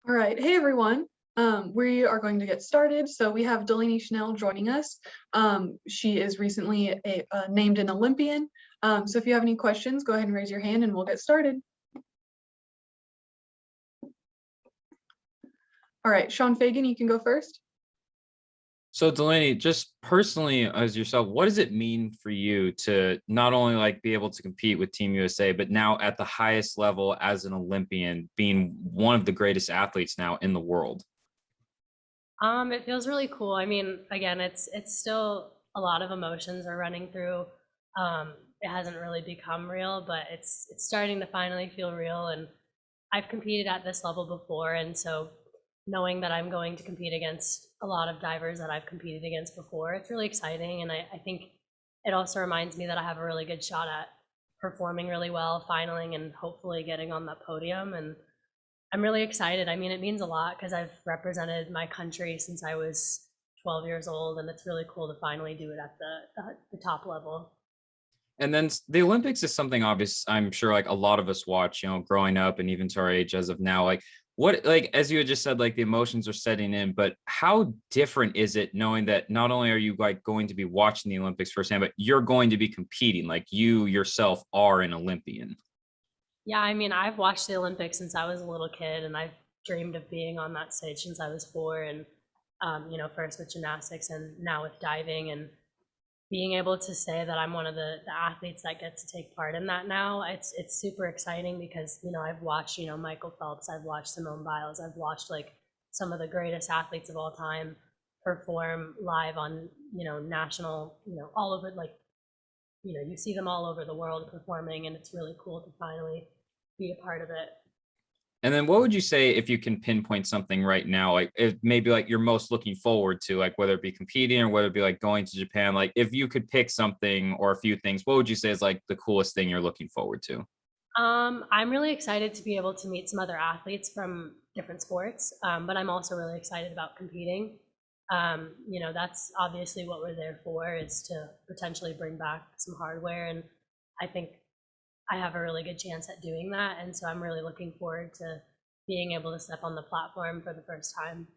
All right. Hey, everyone. We are going to get started. So we have Delaney Schnell joining us. She is recently named an Olympian. So if you have any questions, go ahead and raise your hand and we'll get started. All right, Sean Fagan, you can go first. So Delaney, just personally as yourself, what does it mean for you to not only like be able to compete with Team USA, but now at the highest level as an Olympian, being one of the greatest athletes now in the world? It feels really cool. I mean, again, it's still a lot of emotions are running through. It hasn't really become real, but it's starting to finally feel real. And I've competed at this level before, and so knowing that I'm going to compete against a lot of divers that I've competed against before, it's really exciting. And I think it also reminds me that I have a really good shot at performing really well, finaling, and hopefully getting on that podium. And I'm really excited. I mean, it means a lot because I've represented my country since I was 12 years old, and it's really cool to finally do it at the top level. And then the Olympics is something obvious, I'm sure like a lot of us watch, growing up and even to our age as of now. Like what, like as you had just said, like the emotions are setting in, but how different is it knowing that not only are you like going to be watching the Olympics firsthand, but you're going to be competing, like you yourself are an Olympian? Yeah, I mean, I've watched the Olympics since I was a little kid, and I've dreamed of being on that stage since I was four. And first with gymnastics, and now with diving, and being able to say that I'm one of the athletes that get to take part in that now, it's super exciting because I've watched Michael Phelps, I've watched Simone Biles, I've watched like some of the greatest athletes of all time perform live on national, all over, like you see them all over the world performing, and it's really cool to finally be a part of it. And then what would you say if you can pinpoint something right now, like if maybe like you're most looking forward to, like whether it be competing or whether it be like going to Japan, like if you could pick something or a few things, what would you say is like the coolest thing you're looking forward to? I'm really excited to be able to meet some other athletes from different sports, but I'm also really excited about competing. That's obviously what we're there for, is to potentially bring back some hardware, and I think I have a really good chance at doing that. And so I'm really looking forward to being able to step on the platform for the first time.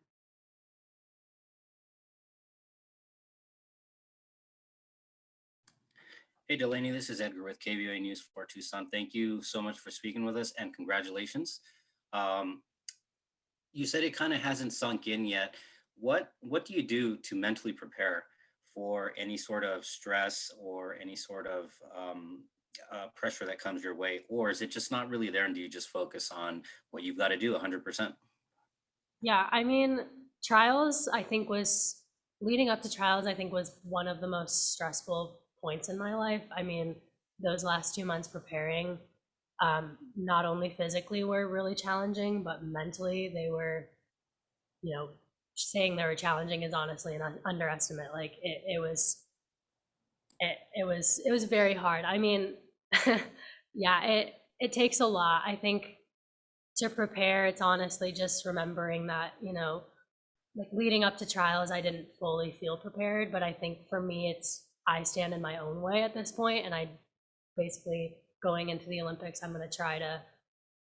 Hey Delaney, this is Edgar with KVOA News 4 Tucson. Thank you so much for speaking with us and congratulations. Um, you said it kind of hasn't sunk in yet. What do you do to mentally prepare for any sort of stress or any sort of pressure that comes your way? Or is it just not really there, and do you just focus on what you've got to do 100%? Yeah, I mean, trials, I think was leading up to trials, I think was one of the most stressful points in my life. I mean, those last 2 months preparing, not only physically were really challenging, but mentally they were, you know, saying they were challenging is honestly an underestimate. Like it was very hard. I mean, yeah, it takes a lot. I think to prepare, it's honestly just remembering that, like leading up to trials, I didn't fully feel prepared, but I think for me, I stand in my own way at this point, and I basically going into the Olympics, I'm going to try to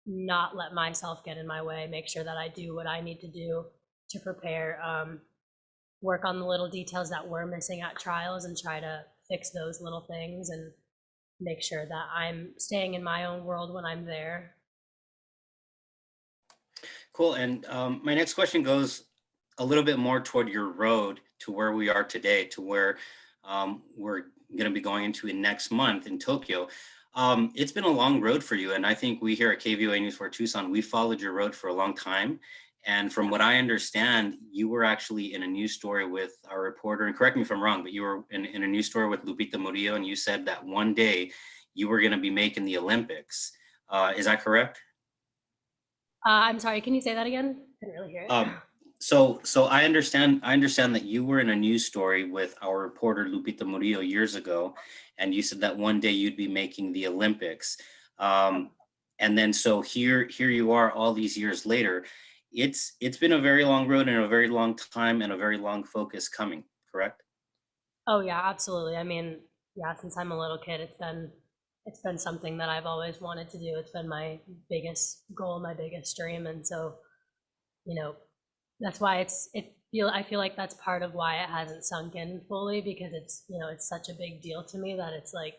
not let myself get in my way, make sure that I do what I need to do to prepare, work on the little details that we're missing at trials, and try to fix those little things and make sure that I'm staying in my own world when I'm there. Cool. And my next question goes a little bit more toward your road to where we are today, to where we're going to be going into next month in Tokyo. It's been a long road for you. And I think we here at KVOA News for Tucson, we followed your road for a long time. And from what I understand, you were actually in a news story with our reporter, and correct me if I'm wrong, but you were in a news story with Lupita Murillo, and you said that one day you were going to be making the Olympics. Is that correct? I'm sorry, can you say that again? I didn't really hear it. Um, so I understand that you were in a news story with our reporter Lupita Murillo years ago, and you said that one day you'd be making the Olympics. Um, and then so here you are all these years later. It's been a very long road and a very long time and a very long focus coming, correct? Oh yeah, absolutely. I mean, yeah, since I'm a little kid, it's been something that I've always wanted to do. It's been my biggest goal, my biggest dream, and so that's why I feel like that's part of why it hasn't sunk in fully, because it's such a big deal to me that it's like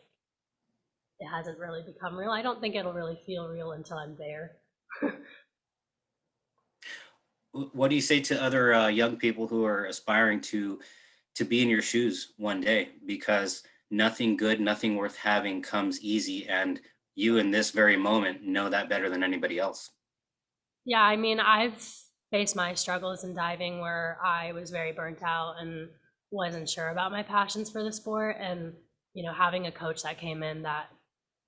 it hasn't really become real. I don't think it'll really feel real until I'm there. What do you say to other young people who are aspiring to be in your shoes one day? Because nothing good, nothing worth having comes easy, and you in this very moment know that better than anybody else. Yeah, I mean, I've faced my struggles in diving where I was very burnt out and wasn't sure about my passions for the sport. And, having a coach that came in that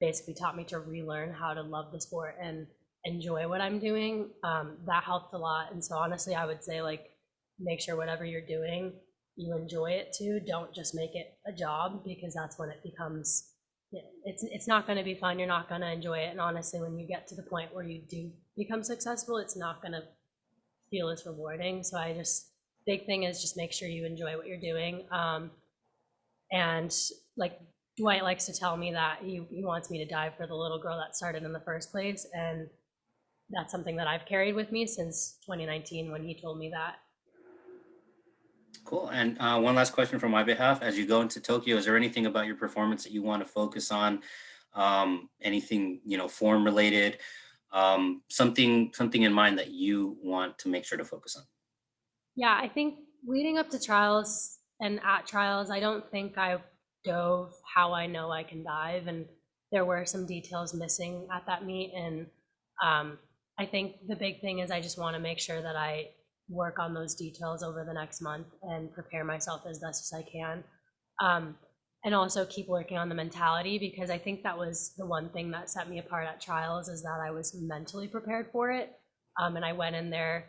basically taught me to relearn how to love the sport and enjoy what I'm doing, that helped a lot. And so honestly, I would say, like, make sure whatever you're doing, you enjoy it too. Don't just make it a job, because that's when it becomes, it's not going to be fun. You're not going to enjoy it. And honestly, when you get to the point where you do become successful, it's not going to feel as rewarding. So big thing is just make sure you enjoy what you're doing. And like Dwight likes to tell me that he wants me to dive for the little girl that started in the first place. And that's something that I've carried with me since 2019 when he told me that. Cool. And one last question from my behalf. As you go into Tokyo, is there anything about your performance that you want to focus on? Anything, form related, something in mind that you want to make sure to focus on? Yeah, I think leading up to trials and at trials, I don't think I dove how I know I can dive. And there were some details missing at that meet. And I think the big thing is I just want to make sure that I work on those details over the next month and prepare myself as best as I can. And also keep working on the mentality, because I think that was the one thing that set me apart at trials, is that I was mentally prepared for it. And I went in there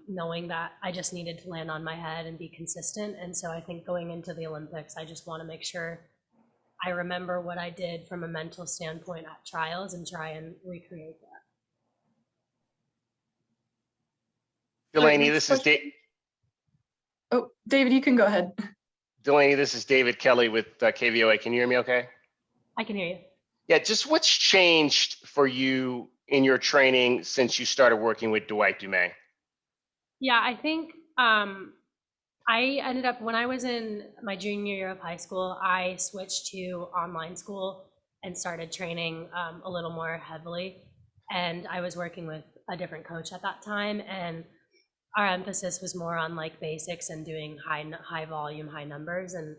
knowing that I just needed to land on my head and be consistent. And so I think going into the Olympics, I just want to make sure I remember what I did from a mental standpoint at trials and try and recreate that. Delaney, this is Dave. Oh, David, you can go ahead. Delaney, this is David Kelly with KVOA. Can you hear me okay? I can hear you. Yeah, just what's changed for you in your training since you started working with Dwight Dumais? Yeah, I think I ended up, when I was in my junior year of high school, I switched to online school and started training a little more heavily. And I was working with a different coach at that time, and our emphasis was more on like basics and doing high volume, high numbers. And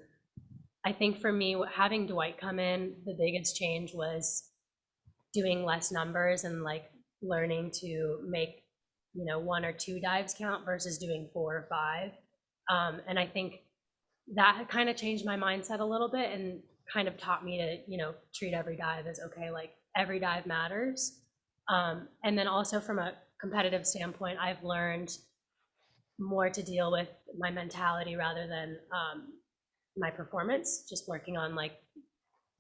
I think for me, having Dwight come in, the biggest change was doing less numbers and like learning to make 1 or 2 dives count versus doing 4 or 5. And I think that kind of changed my mindset a little bit and kind of taught me to treat every dive as okay, like every dive matters. And then also from a competitive standpoint, I've learned more to deal with my mentality rather than my performance, just working on like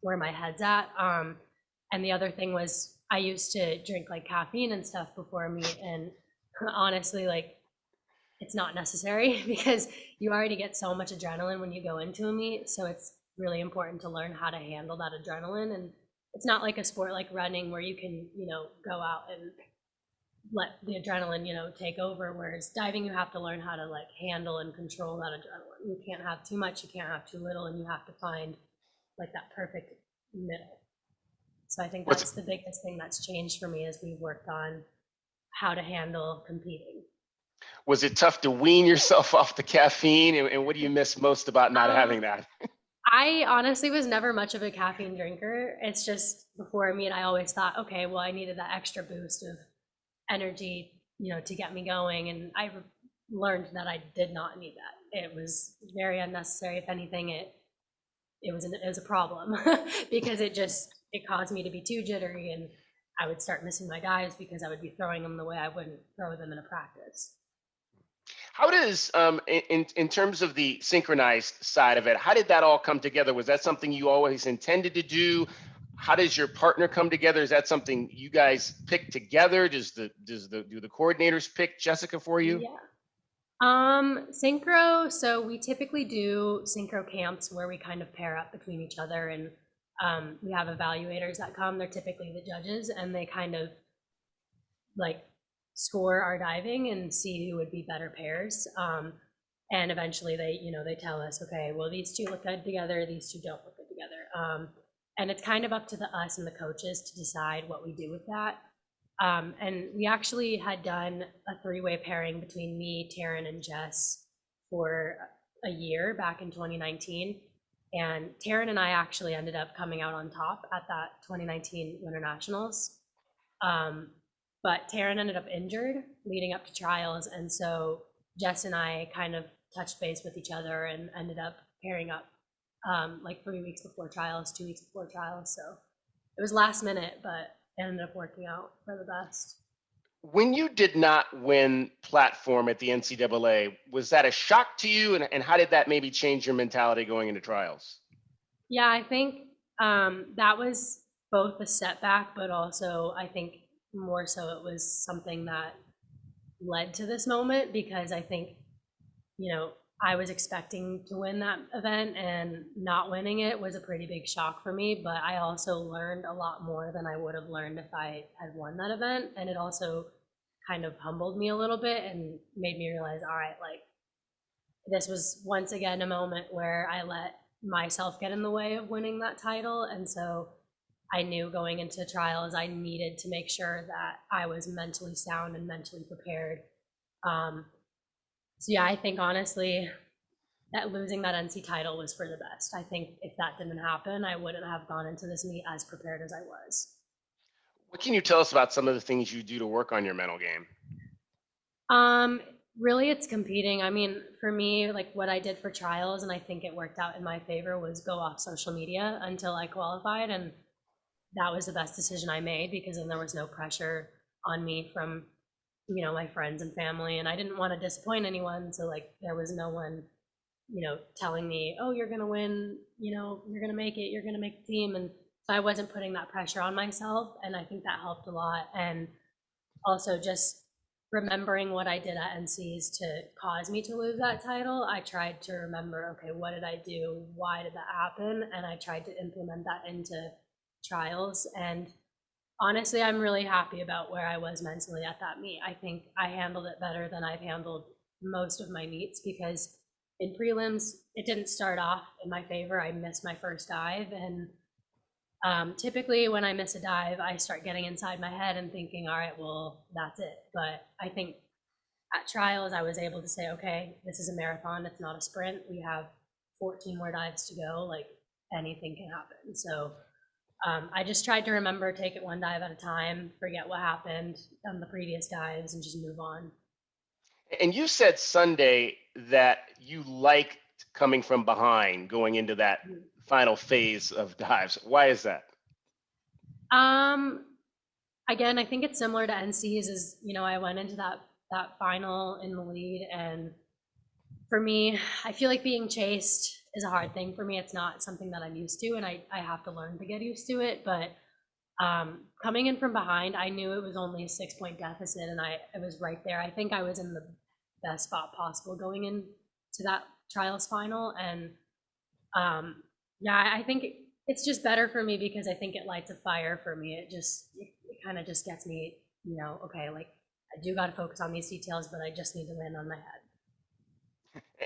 where my head's at. And the other thing was I used to drink like caffeine and stuff before a meet, and honestly, like it's not necessary because you already get so much adrenaline when you go into a meet. So it's really important to learn how to handle that adrenaline. And it's not like a sport like running where you can, go out and let the adrenaline, take over. Whereas diving, you have to learn how to like handle and control that adrenaline. You can't have too much, you can't have too little, and you have to find like that perfect middle. So I think that's the biggest thing that's changed for me as we've worked on how to handle competing. Was it tough to wean yourself off the caffeine? And what do you miss most about not having that? I honestly was never much of a caffeine drinker. It's just before a meet, I always thought, okay, well, I needed that extra boost of energy, to get me going. And I learned that I did not need that. It was very unnecessary. If anything, it was a problem because it caused me to be too jittery, and I would start missing my dives because I would be throwing them the way I wouldn't throw them in a practice. How does, in terms of the synchronized side of it, how did that all come together? Was that something you always intended to do? How does your partner come together? Is that something you guys pick together? Do the coordinators pick Jessica for you? Yeah. Synchro. So we typically do synchro camps where we kind of pair up between each other, and we have evaluators that come. They're typically the judges, and they kind of like score our diving and see who would be better pairs. And eventually they tell us, okay, well, these two look good together, these two don't look good together. And it's kind of up to us and the coaches to decide what we do with that. And we actually had done a 3-way pairing between me, Taryn, and Jess for a year back in 2019. And Taryn and I actually ended up coming out on top at that 2019 Winter Nationals. But Taryn ended up injured leading up to trials. And so Jess and I kind of touched base with each other and ended up pairing up like 3 weeks before trials, 2 weeks before trials. So it was last minute, but it ended up working out for the best. When you did not win platform at the NCAA, was that a shock to you? And how did that maybe change your mentality going into trials? Yeah, I think that was both a setback, but also I think more so it was something that led to this moment, because I think, I was expecting to win that event, and not winning it was a pretty big shock for me, but I also learned a lot more than I would have learned if I had won that event. And it also kind of humbled me a little bit and made me realize, all right, like, this was once again a moment where I let myself get in the way of winning that title. And so I knew going into trials, I needed to make sure that I was mentally sound and mentally prepared. So yeah, I think honestly that losing that NC title was for the best. I think if that didn't happen, I wouldn't have gone into this meet as prepared as I was. What can you tell us about some of the things you do to work on your mental game? Really it's competing. I mean, for me, like what I did for trials, and I think it worked out in my favor, was go off social media until I qualified. And that was the best decision I made, because then there was no pressure on me from my friends and family, and I didn't want to disappoint anyone. So like there was no one telling me, oh, you're gonna win, you're gonna make it, you're gonna make the team. And so I wasn't putting that pressure on myself, and I think that helped a lot. And also just remembering what I did at NCs to cause me to lose that title, I tried to remember, okay, what did I do, why did that happen, and I tried to implement that into trials. And honestly, I'm really happy about where I was mentally at that meet. I think I handled it better than I've handled most of my meets, because in prelims, it didn't start off in my favor. I missed my first dive, and typically when I miss a dive, I start getting inside my head and thinking, all right, well, that's it. But I think at trials, I was able to say, okay, this is a marathon, it's not a sprint. We have 14 more dives to go, like anything can happen. So I just tried to remember, take it one dive at a time, forget what happened on the previous dives, and just move on. And you said Sunday that you liked coming from behind going into that final phase of dives. Why is that? Again, I think it's similar to NC's. I went into that final in the lead, and for me, I feel like being chased is a hard thing for me. It's not something that I'm used to, and I have to learn to get used to it. But coming in from behind, I knew it was only a 6-point deficit, and it was right there. I think I was in the best spot possible going into that trials final. And I think it's just better for me, because I think it lights a fire for me. It kind of just gets me, okay, like I do got to focus on these details, but I just need to land on my head.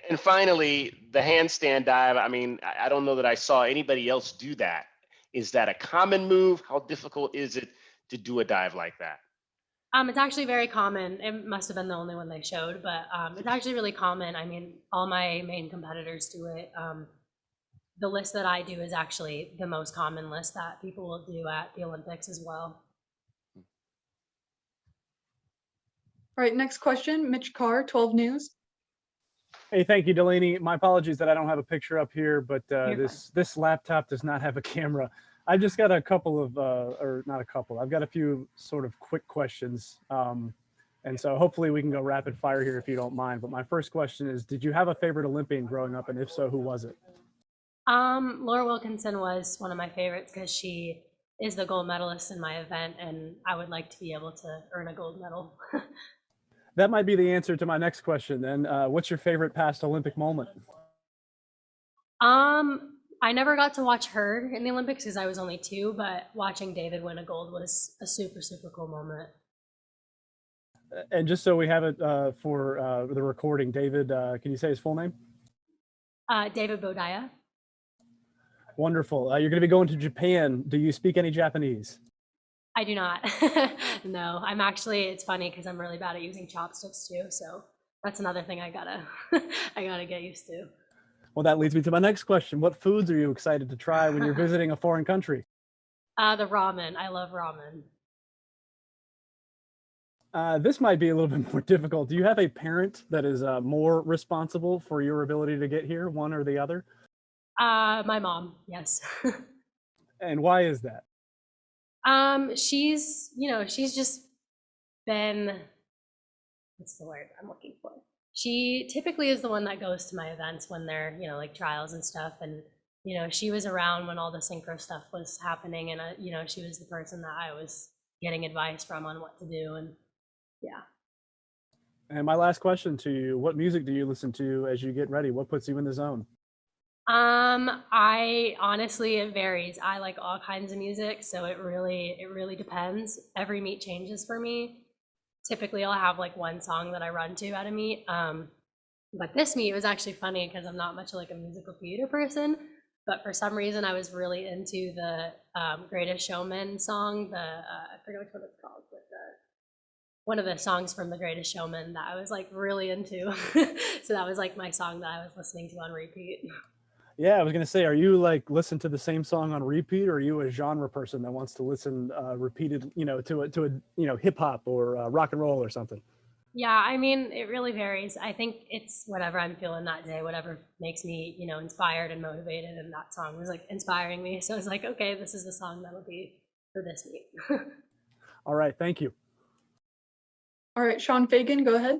And finally, the handstand dive. I mean, I don't know that I saw anybody else do that. Is that a common move? How difficult is it to do a dive like that? It's actually very common. It must have been the only one they showed, but it's actually really common. I mean, all my main competitors do it. The list that I do is actually the most common list that people will do at the Olympics as well. All right, next question, Mitch Carr, 12 News. Hey, thank you, Delaney. My apologies that I don't have a picture up here, but You're this laptop does not have a camera. I've just got a couple of, or not a couple, I've got a few sort of quick questions. And so hopefully we can go rapid fire here if you don't mind. But my first question is, did you have a favorite Olympian growing up? And if so, who was it? Laura Wilkinson was one of my favorites, because she is the gold medalist in my event, and I would like to be able to earn a gold medal. That might be the answer to my next question then. What's your favorite past Olympic moment? I never got to watch her in the Olympics because I was only 2, but watching David win a gold was a super, super cool moment. And just so we have it for the recording, David, can you say his full name? David Bodaya. Wonderful. You're going to be going to Japan. Do you speak any Japanese? I do not. No, I'm actually, it's funny because I'm really bad at using chopsticks too. So that's another thing I gotta get used to. Well, that leads me to my next question. What foods are you excited to try when you're visiting a foreign country? The ramen. I love ramen. This might be a little bit more difficult. Do you have a parent that is more responsible for your ability to get here, one or the other? My mom, yes. And why is that? She's just been, what's the word I'm looking for? She typically is the one that goes to my events when they're, like trials and stuff. And, she was around when all the synchro stuff was happening. And, she was the person that I was getting advice from on what to do. And yeah. And my last question to you, what music do you listen to as you get ready? What puts you in the zone? I honestly, it varies. I like all kinds of music, so it really depends. Every meet changes for me. Typically I'll have like one song that I run to at a meet. But this meet was actually funny because I'm not much like a musical theater person, but for some reason I was really into the Greatest Showman song, I forget which one it's called, but one of the songs from The Greatest Showman that I was like really into. So that was like my song that I was listening to on repeat. Yeah, I was gonna say, are you like listen to the same song on repeat, or are you a genre person that wants to listen repeated, to a hip hop or rock and roll or something? Yeah, I mean, it really varies. I think it's whatever I'm feeling that day, whatever makes me, inspired and motivated. And that song was like inspiring me. So I was like, okay, this is the song that'll be for this week. All right, thank you. All right, Sean Fagan, go ahead.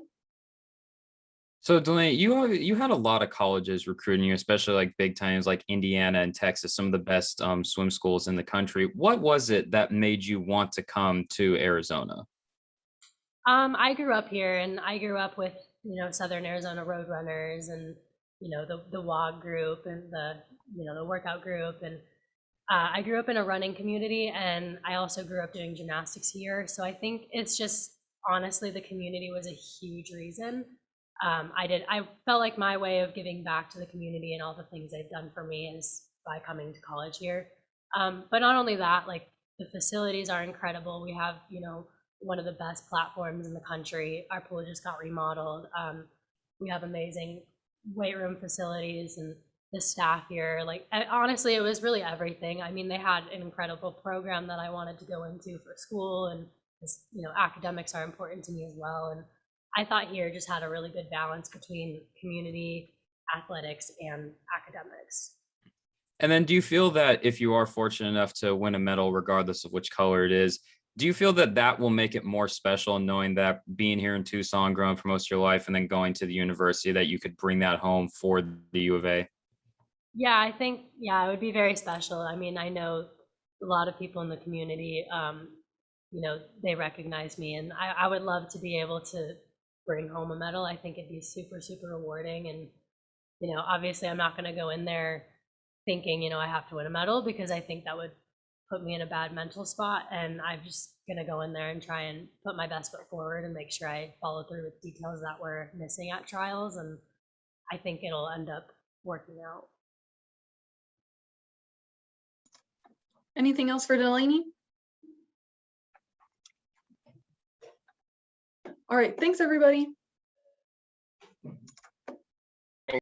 So Delaney, you had a lot of colleges recruiting you, especially like big times like Indiana and Texas, some of the best swim schools in the country. What was it that made you want to come to Arizona? I grew up here, and I grew up with Southern Arizona Roadrunners, and the WOG group, and the workout group, and I grew up in a running community, and I also grew up doing gymnastics here. So I think it's just honestly the community was a huge reason. I felt like my way of giving back to the community and all the things they've done for me is by coming to college here. But not only that, like the facilities are incredible. We have, one of the best platforms in the country. Our pool just got remodeled. We have amazing weight room facilities, and the staff here, like honestly, it was really everything. I mean, they had an incredible program that I wanted to go into for school, and academics are important to me as well. And I thought here just had a really good balance between community, athletics, and academics. And then do you feel that if you are fortunate enough to win a medal, regardless of which color it is, do you feel that that will make it more special, knowing that being here in Tucson, growing for most of your life, and then going to the university, that you could bring that home for the U of A? Yeah, I think, it would be very special. I mean, I know a lot of people in the community, they recognize me, and I would love to be able to bring home a medal. I think it'd be super, super rewarding. And, obviously I'm not going to go in there thinking, I have to win a medal, because I think that would put me in a bad mental spot. And I'm just going to go in there and try and put my best foot forward and make sure I follow through with details that were missing at trials. And I think it'll end up working out. Anything else for Delaney? All right, thanks everybody.